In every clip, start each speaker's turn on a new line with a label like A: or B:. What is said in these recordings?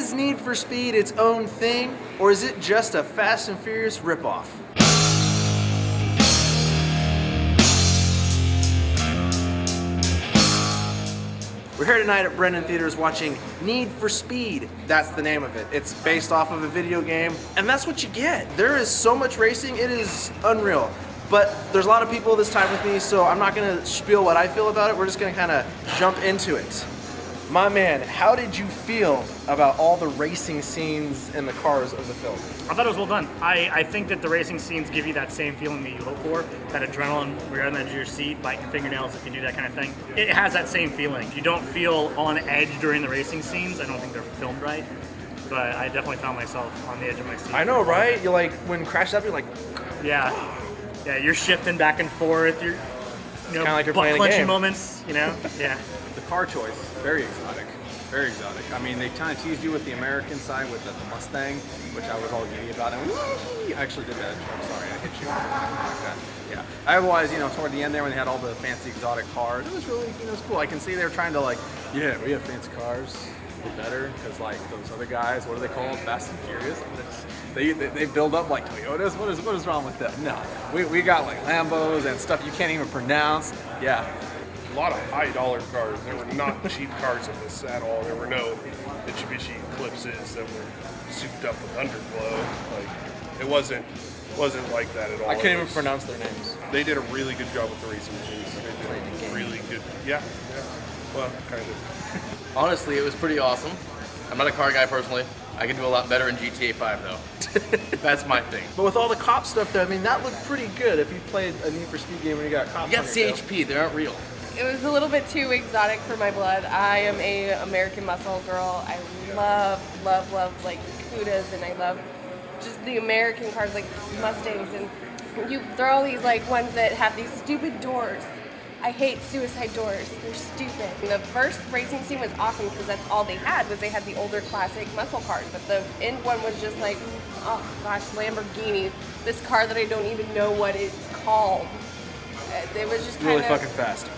A: Is Need for Speed its own thing, or is it just a Fast and Furious ripoff? We're here tonight at Brennan Theaters watching Need for Speed. That's the name of it. It's based off of a video game, and that's what you get. There is so much racing, it is unreal. But there's a lot of people this time with me, so I'm not gonna spiel what I feel about it. We're just gonna kind of jump into it. My man, how did you feel about all the racing scenes in the cars of the film?
B: I thought it was well done. I think that the racing scenes give you that same feeling that you hope for, that adrenaline where you're on the edge of your seat, biting your fingernails if you do that kind of thing. It has that same feeling. You don't feel on edge during the racing scenes. I don't think they're filmed right, but I definitely found myself on the edge of my seat.
A: I know, right? You're like, when Crash up, you're like,
B: yeah, you're shifting back and forth. You're,
A: kinda like you're
B: butt
A: playing a
B: clenching
A: game.
B: moments, yeah.
C: The car choice, very exotic. Very exotic. I mean, they kind of teased you with the American side with the Mustang, which I was all giddy about. And I actually did that. I'm sorry, I hit you. Like that. Yeah. Otherwise, toward the end there when they had all the fancy exotic cars, it was really, it was cool. I can see they were trying to like, yeah, we have fancy cars. We're better because like those other guys, what are they called? Fast and Furious. They build up like Toyotas. What is wrong with them? No, we got like Lambos and stuff you can't even pronounce. Yeah.
D: A lot of high dollar cars. There were not cheap cars in this at all. There were no Mitsubishi Eclipses that were souped up with underglow. Like it wasn't like that at all.
A: I can't even pronounce their names.
D: They did a really good job with the racing machines. They did a really good. Yeah. Well, kind of.
E: Honestly, it was pretty awesome. I'm not a car guy personally. I can do a lot better in GTA 5 though. That's my thing.
A: But with all the cop stuff though, I mean, that looked pretty good if you played a Need for Speed game where you got cops
E: You got
A: on your tail.
E: CHP, they aren't real.
F: It was a little bit too exotic for my blood. I am a American muscle girl. I love like Cudas, and I love just the American cars like Mustangs, and you throw all these like ones that have these stupid doors. I hate suicide doors. They're stupid. And the first racing scene was awesome because that's all they had the older classic muscle cars. But the end one was just like, oh gosh, Lamborghini. This car that I don't even know what it's called. It was just
A: Really
F: kind of
A: fucking fast.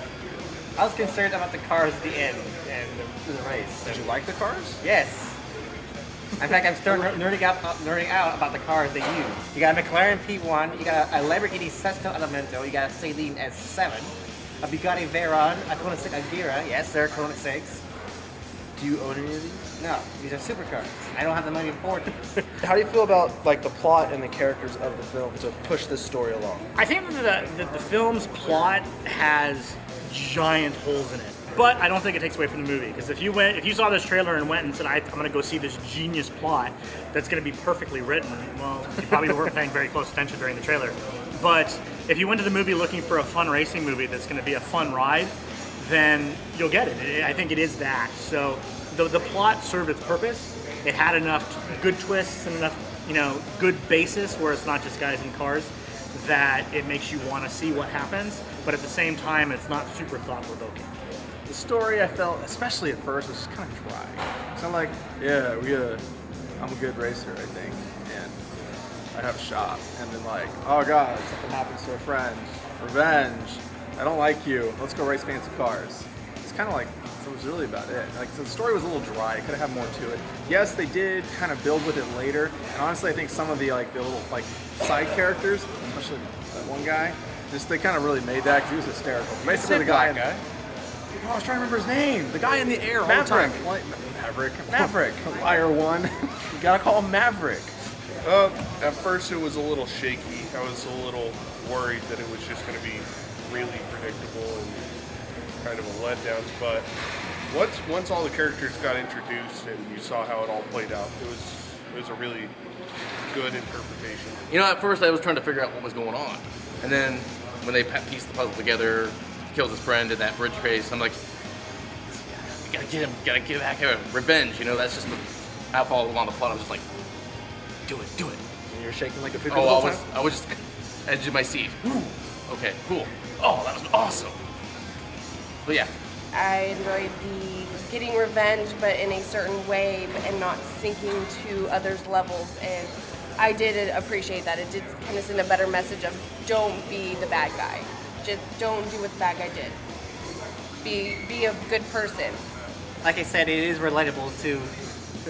G: I was concerned about the cars at the end and the race.
A: Did you like the cars?
G: Yes. In fact, I'm still nerding out about the cars they use. You got a McLaren P1, you got a Lamborghini Sesto Elemento, you got a Saleen S7, a Bugatti Veyron, a Koenigsegg Agera. Yes, they're Koenigseggs.
A: Do you own any of these?
G: No, these are supercars. I don't have the money to afford them.
A: How do you feel about like the plot and the characters of the film to push this story along?
B: I think that the film's plot has giant holes in it, but I don't think it takes away from the movie. Because if you saw this trailer and went and said, I'm going to go see this genius plot that's going to be perfectly written, well, you probably weren't paying very close attention during the trailer. But if you went to the movie looking for a fun racing movie that's going to be a fun ride, then you'll get it. I think it is that. So the plot served its purpose. It had enough good twists and enough, good basis where it's not just guys in cars that it makes you want to see what happens. But at the same time, it's not super thought-provoking.
C: The story I felt, especially at first, was just kind of dry. It's not like, yeah, I'm a good racer, I think, and I have a shot. And then like, oh god, something happens to a friend. Revenge. I don't like you. Let's go race fancy cars. It's kind of like, that was really about it. Like, the story was a little dry. It could have had more to it. Yes, they did kind of build with it later. And honestly, I think some of the little side characters, especially that one guy, they kind of really made that because he was hysterical. Basically, the guy. Oh, I was trying to remember his name. The guy in the air all the time. Maverick. Liar one. You gotta call him Maverick.
D: At first it was a little shaky. I was a little worried that it was just going to be really predictable and kind of a letdown. But once all the characters got introduced and you saw how it all played out, it was a really good interpretation.
E: At first I was trying to figure out what was going on. And then when they pieced the puzzle together, kills his friend in that bridge chase, I'm like, you gotta get him, gotta get back here. Revenge, that's just I followed along the plot. I was just like, do it.
A: And you're shaking like a pig the
E: Oh,
A: whole time?
E: I was just edge of my seat. Ooh, okay, cool. Oh, that was awesome. But yeah.
F: I enjoyed the getting revenge, but in a certain way, and not sinking to others' levels. And I did appreciate that. It did kind of send a better message of don't be the bad guy. Just don't do what the bad guy did. Be a good person.
G: Like I said, it is relatable to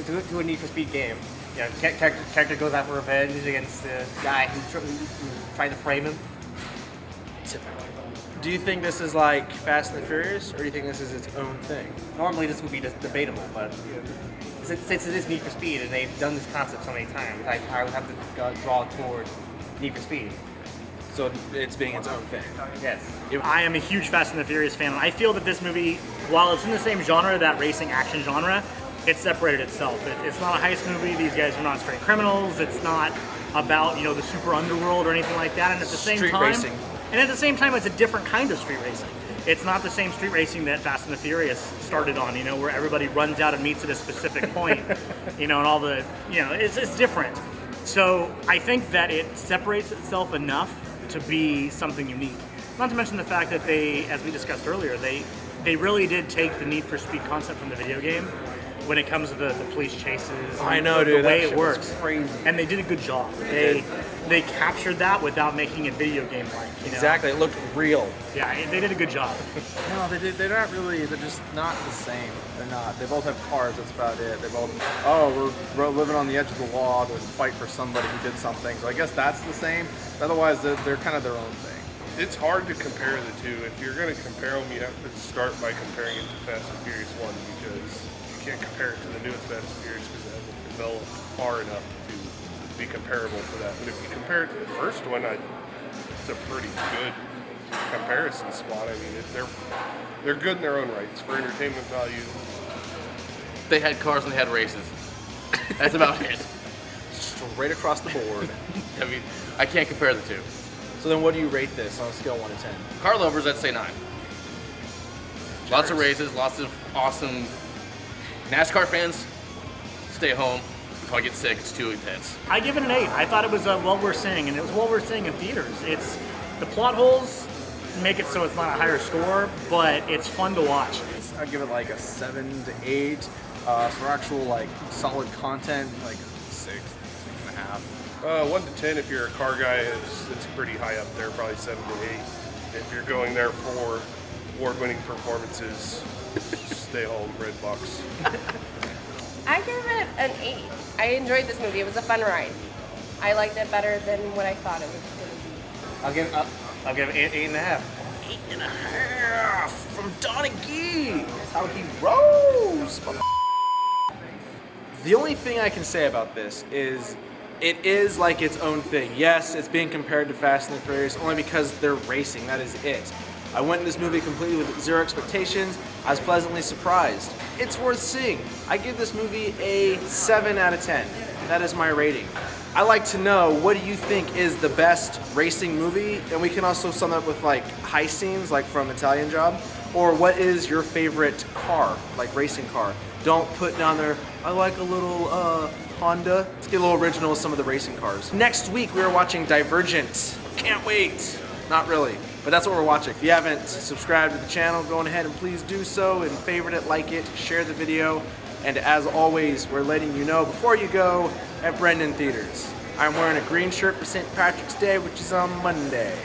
G: to a Need for Speed game. You know, character goes out for revenge against the guy who tried to frame him.
A: Do you think this is like Fast and the Furious, or do you think this is its own thing?
G: Normally this would be debatable, but since it is Need for Speed and they've done this concept so many times, I would have to draw toward Need for Speed.
A: So it's being its own thing.
G: Yes.
B: I am a huge Fast and the Furious fan. I feel that this movie, while it's in the same genre, that racing action genre, it separated itself. It's not a heist movie. These guys are not straight criminals. It's not about the super underworld or anything like that. And at the same
A: Street
B: time,
A: racing.
B: And at the same time, it's a different kind of street racing. It's not the same street racing that Fast and the Furious started on. Where everybody runs out and meets at a specific point. And all the it's different. So I think that it separates itself enough to be something unique. Not to mention the fact that they, as we discussed earlier, they really did take the Need for Speed concept from the video game when it comes to the police chases.
A: I know,
B: the
A: dude.
B: way
A: that
B: it
A: shit was
B: works.
A: crazy.
B: And they did a good job. They captured that without making it video game like.
A: Exactly. It looked real.
B: Yeah, they did a good job.
C: No, they did. They're not really. They're just not the same. They're not. They both have cars. That's about it. They both. Oh, we're living on the edge of the law to fight for somebody who did something. So I guess that's the same. Otherwise, they're kind of their own thing.
D: It's hard to compare the two. If you're going to compare them, you have to start by comparing it to Fast and Furious 1 because you can't compare it to the newest Fast and Furious because it hasn't developed far enough to be comparable to that. But if you compare it to the first one, it's a pretty good comparison spot. I mean, they're good in their own rights for entertainment value.
E: They had cars and they had races. That's about it.
A: Straight across the board.
E: I mean, I can't compare the two.
A: So then what do you rate this on a scale of 1 to 10?
E: Car lovers, I'd say 9. Lots of races, lots of awesome NASCAR fans. Stay home. You'll probably get sick. It's too intense.
B: I give it an 8. I thought it was well worth seeing, and it was well worth seeing in theaters. It's the plot holes make it so it's not a higher score, but it's fun to watch.
C: I'd give it like a 7 to 8. For actual like solid content, like 6.5.
D: 1 to 10, if you're a car guy, it's pretty high up there, probably 7 to 8. If you're going there for award-winning performances, stay home, Red Box.
F: I give it an 8. I enjoyed this movie. It was a fun ride. I liked it better than what I thought it was going to be.
G: I'll give it 8.5.
A: 8.5 from Donnie Gee. That's how he rose. The only thing I can say about this is it is like its own thing. Yes, it's being compared to Fast and the Furious only because they're racing. That is it. I went in this movie completely with zero expectations. I was pleasantly surprised. It's worth seeing. I give this movie a 7 out of 10. That is my rating. I like to know, what do you think is the best racing movie? And we can also sum up with like heist scenes, like from Italian Job. Or what is your favorite car, like racing car? Don't put down there, I like a little Honda. Let's get a little original with some of the racing cars. Next week we are watching Divergent. Can't wait. Not really, but that's what we're watching. If you haven't subscribed to the channel, go ahead and please do so and favorite it, like it, share the video. And as always, we're letting you know before you go at Brendan Theaters. I'm wearing a green shirt for St. Patrick's Day, which is on Monday.